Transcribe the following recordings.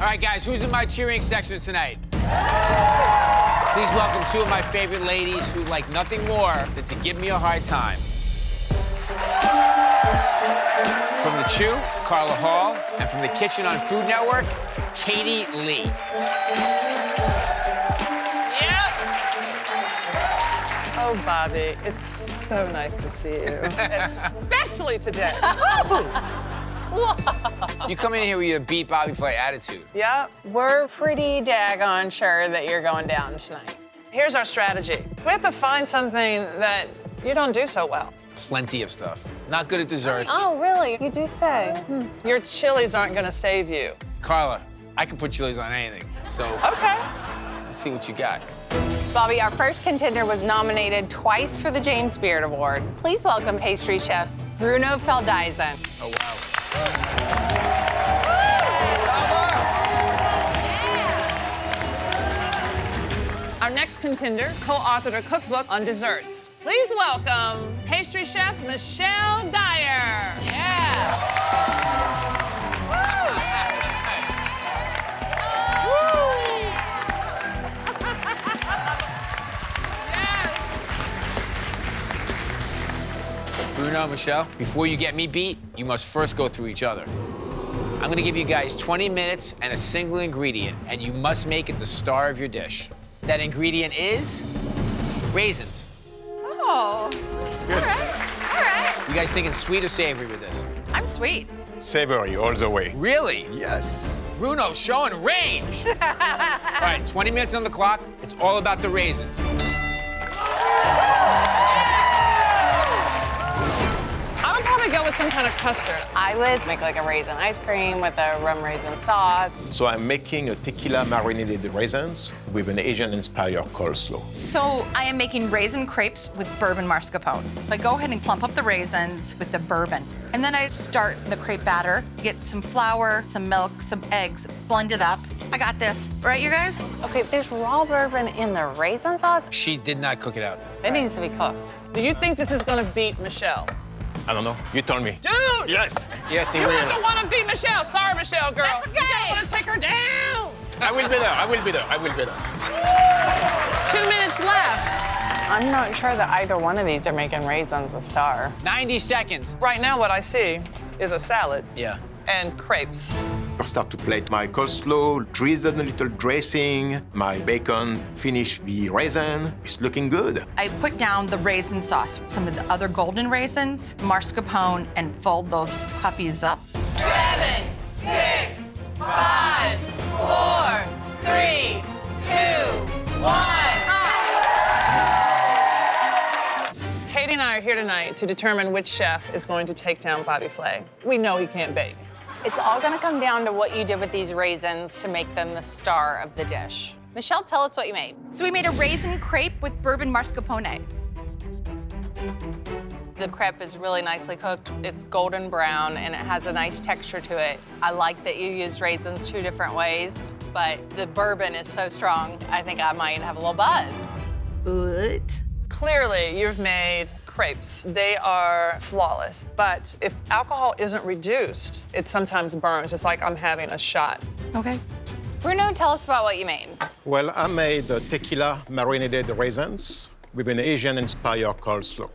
All right, guys, who's in my cheering section tonight? Please welcome two of my favorite ladies who like nothing more than to give me a hard time. From the Chew, Carla Hall, and from the Kitchen on Food Network, Katie Lee. Oh, Bobby, it's so nice to see you, especially today. You come in here with your Beat Bobby Flay attitude. Yeah. We're pretty daggone sure that you're going down tonight. Here's our strategy. We have to find something that you don't do so well. Plenty of stuff. Not good at desserts. Oh, really? You do say. Your chilies aren't gonna save you. Carla, I can put chilies on anything. So Okay. let's see what you got. Bobby, our first contender was nominated twice for the James Beard Award. Please welcome pastry chef Bruno Feldeisen. Oh, wow. Our next contender co-authored a cookbook on desserts. Please welcome pastry chef Michelle Dyer. Bruno, Michelle, before you get me beat, you must first go through each other. I'm gonna give you guys 20 minutes and a single ingredient, and you must make it the star of your dish. That ingredient is raisins. Oh, Good. all right. You guys thinking sweet or savory with this? I'm sweet. Savory all the way. Really? Yes. Bruno's showing range. All right, 20 minutes on the clock. It's all about the raisins. I would probably go with some kind of custard. I would make like a raisin ice cream with a rum raisin sauce. So I'm making a tequila marinated raisins with an Asian-inspired coleslaw. So I am making raisin crepes with bourbon mascarpone. I go ahead and clump up the raisins with the bourbon. And then I start the crepe batter, get some flour, some milk, some eggs, blend it up. I got this. Right, you guys? Okay, there's raw bourbon in the raisin sauce. She did not cook it out. It needs to be cooked. Do you think this is gonna beat Michelle? I don't know. You told me. Dude! Yes. Yes, it You will. have to want to beat Michelle. Sorry, Michelle, girl. That's okay. You don't want to take her down. I will be there. I will be there. I will be there. 2 minutes left. I'm not sure that either one of these are making raisins a star. 90 seconds. Right now, what I see is a salad Yeah. and crepes. I start to plate my coleslaw, drizzle a little dressing, my bacon, finish the raisin. It's looking good. I put down the raisin sauce, some of the other golden raisins, mascarpone, and fold those puppies up. 7, 6, 5, 4, 3, 2, 1. Katie and I are here tonight to determine which chef is going to take down Bobby Flay. We know he can't bake. It's all gonna come down to what you did with these raisins to make them the star of the dish. Michelle, tell us what you made. So we made a raisin crepe with bourbon mascarpone. The crepe is really nicely cooked. It's golden brown and it has a nice texture to it. I like that you used raisins 2 different ways, but the bourbon is so strong, I think I might have a little buzz. What? Clearly, you've made crepes. They are flawless. But if alcohol isn't reduced, it sometimes burns. It's like I'm having a shot. Okay. Bruno, tell us about what you made. Well, I made tequila marinated raisins with an Asian-inspired coleslaw.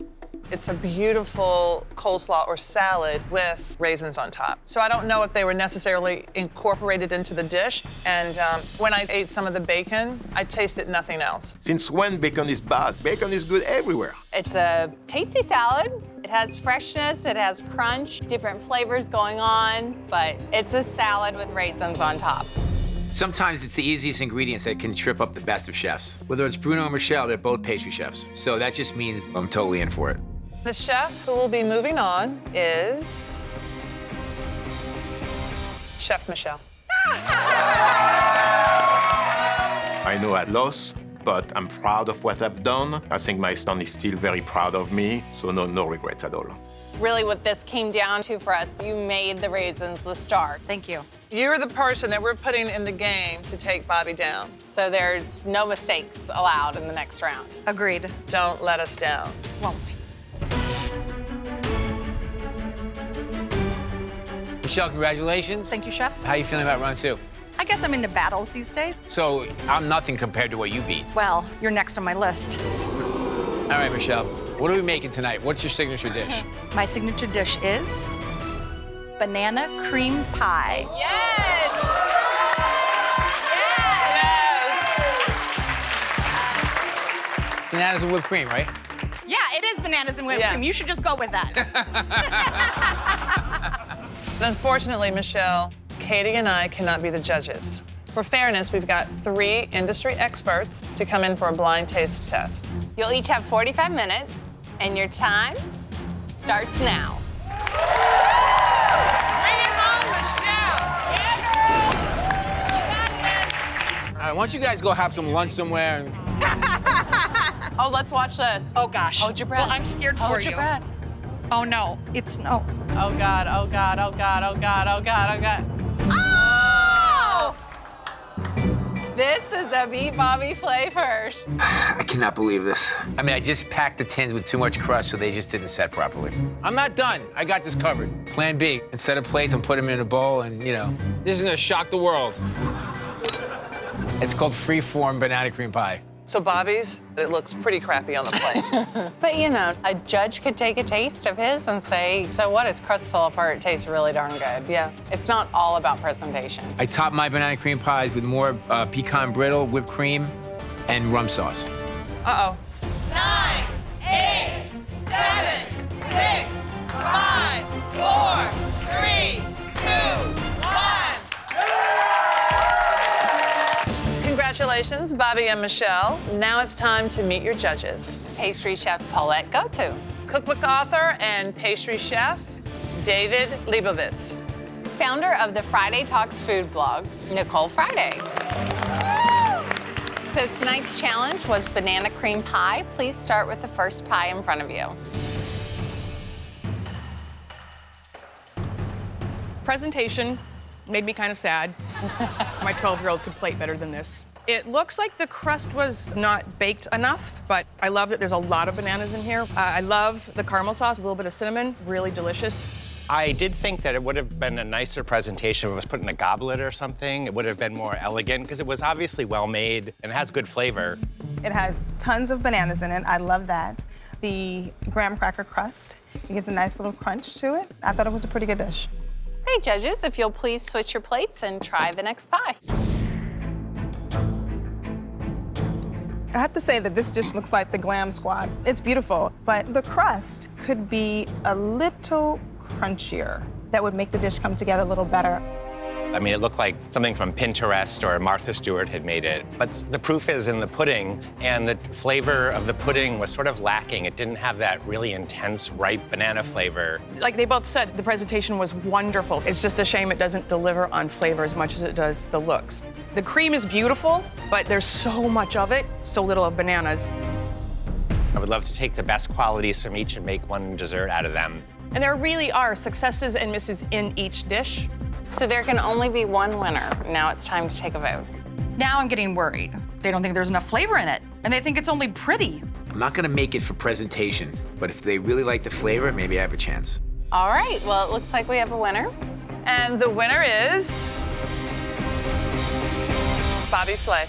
It's a beautiful coleslaw or salad with raisins on top. So I don't know if they were necessarily incorporated into the dish. And when I ate some of the bacon, I tasted nothing else. Since when bacon is bad? Bacon is good everywhere. It's a tasty salad. It has freshness, it has crunch, different flavors going on, but it's a salad with raisins on top. Sometimes it's the easiest ingredients that can trip up the best of chefs. Whether it's Bruno or Michelle, they're both pastry chefs. So that just means I'm totally in for it. The chef who will be moving on is Chef Michelle. I know I lost, but I'm proud of what I've done. I think my son is still very proud of me, so no regrets at all. Really what this came down to for us, you made the raisins the star. Thank you. You're the person that we're putting in the game to take Bobby down. So there's no mistakes allowed in the next round. Agreed. Don't let us down. Won't. Michelle, congratulations. Thank you, chef. How you feeling about round 2? I guess I'm into battles these days. So I'm nothing compared to what you beat. Well, you're next on my list. All right, Michelle, what are we making tonight? What's your signature dish? My signature dish is banana cream pie. Yes! Bananas and whipped cream, right? Yeah, it is bananas and whipped cream. You should just go with that. Unfortunately, Michelle, Katie and I cannot be the judges. For fairness, we've got 3 industry experts to come in for a blind taste test. You'll each have 45 minutes, and your time starts now. Bring it home, Michelle! Yeah, girl! You got this! All right, why don't you guys go have some lunch somewhere? And... Oh, let's watch this. Oh, gosh. Hold your breath. Well, I'm scared for Hold you. your breath. Oh, no. It's no. Oh, God, oh, God, oh, God, oh, God, oh, God, oh, God. Oh! This is a Beat Bobby Flay first. I cannot believe this. I mean, I just packed the tins with too much crust, so they just didn't set properly. I'm not done. I got this covered. Plan B. Instead of plates, I'm putting them in a bowl, and, you know, this is gonna shock the world. It's called free-form banana cream pie. So Bobby's, it looks pretty crappy on the plate. But, you know, a judge could take a taste of his and say, so what, his crust fell apart, it tastes really darn good. Yeah. It's not all about presentation. I top my banana cream pies with more pecan brittle, whipped cream, and rum sauce. Uh-oh. 9, 8, 7, 6, 5, 4, 3, 2, 1. Congratulations, Bobby and Michelle. Now it's time to meet your judges. Pastry chef Paulette Go-To. Cookbook author and pastry chef, David Leibovitz. Founder of the Friday Talks food blog, Nicole Friday. So tonight's challenge was banana cream pie. Please start with the first pie in front of you. Presentation made me kind of sad. My 12-year-old could plate better than this. It looks like the crust was not baked enough, but I love that there's a lot of bananas in here. I love the caramel sauce, a little bit of cinnamon, really delicious. I did think that it would have been a nicer presentation if it was put in a goblet or something. It would have been more elegant, because it was obviously well made and it has good flavor. It has tons of bananas in it. I love that. The graham cracker crust, it gives a nice little crunch to it. I thought it was a pretty good dish. Okay, judges, if you'll please switch your plates and try the next pie. I have to say that this dish looks like the Glam Squad. It's beautiful, but the crust could be a little crunchier. That would make the dish come together a little better. I mean, it looked like something from Pinterest or Martha Stewart had made it. But the proof is in the pudding, and the flavor of the pudding was sort of lacking. It didn't have that really intense, ripe banana flavor. Like they both said, the presentation was wonderful. It's just a shame it doesn't deliver on flavor as much as it does the looks. The cream is beautiful, but there's so much of it, so little of bananas. I would love to take the best qualities from each and make one dessert out of them. And there really are successes and misses in each dish. So there can only be one winner. Now it's time to take a vote. Now I'm getting worried. They don't think there's enough flavor in it, and they think it's only pretty. I'm not gonna make it for presentation, but if they really like the flavor, maybe I have a chance. All right, well, it looks like we have a winner. And the winner is Bobby Flay.